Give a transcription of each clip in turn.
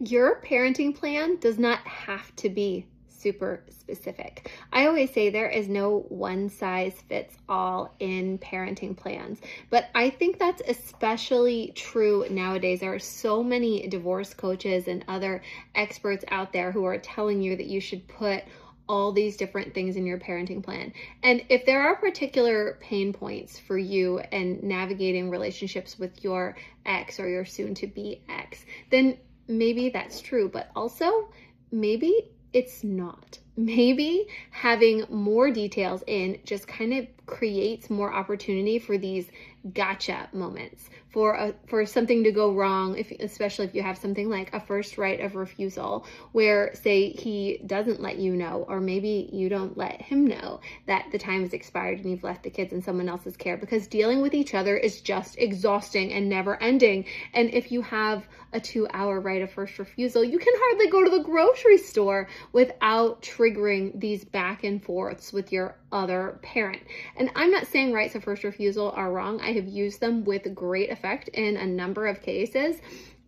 Your parenting plan does not have to be super specific. I always say there is no one size fits all in parenting plans, but I think that's especially true nowadays. There are so many divorce coaches and other experts out there who are telling you that you should put all these different things in your parenting plan. And if there are particular pain points for you in navigating relationships with your ex or your soon to be ex, then maybe that's true, but also maybe it's not. Maybe having more details in just kind of creates more opportunity for these gotcha moments, for something to go wrong, especially if you have something like a first right of refusal, where say he doesn't let you know, or maybe you don't let him know that the time has expired and you've left the kids in someone else's care, because dealing with each other is just exhausting and never ending. And if you have a 2-hour right of first refusal, you can hardly go to the grocery store without triggering these back and forths with your other parent. And I'm not saying rights of first refusal are wrong. I have used them with great effect in a number of cases,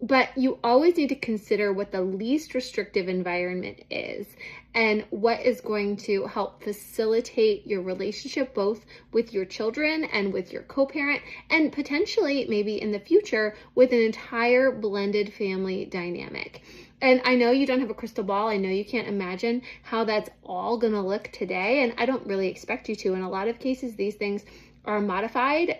but you always need to consider what the least restrictive environment is and what is going to help facilitate your relationship both with your children and with your co-parent, and potentially maybe in the future with an entire blended family dynamic. And I know you don't have a crystal ball. I know you can't imagine how that's all going to look today. And I don't really expect you to. In a lot of cases, these things are modified,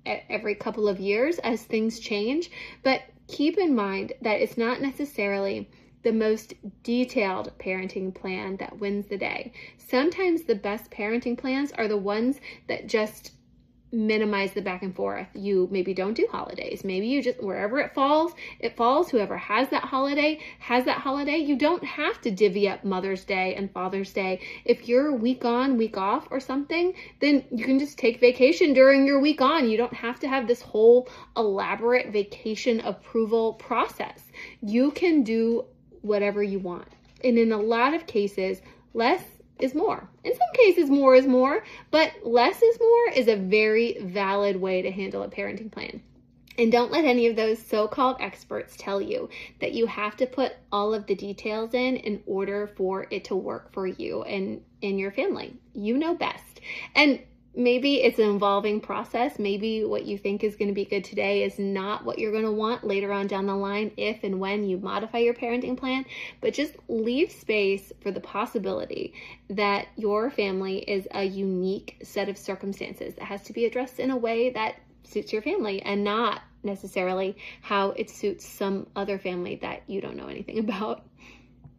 every couple of years as things change. But keep in mind that it's not necessarily the most detailed parenting plan that wins the day. Sometimes the best parenting plans are the ones that just minimize the back and forth. You maybe don't do holidays. Maybe you just, wherever it falls, it falls. Whoever has that holiday has that holiday. You don't have to divvy up Mother's Day and Father's Day. If you're week on, week off or something, then you can just take vacation during your week on. You don't have to have this whole elaborate vacation approval process. You can do whatever you want. And in a lot of cases, less is more. In some cases, more is more, but less is more is a very valid way to handle a parenting plan. And don't let any of those so-called experts tell you that you have to put all of the details in order for it to work for you and in your family. You know best. And maybe it's an evolving process. Maybe what you think is going to be good today is not what you're going to want later on down the line if and when you modify your parenting plan. But just leave space for the possibility that your family is a unique set of circumstances that has to be addressed in a way that suits your family and not necessarily how it suits some other family that you don't know anything about.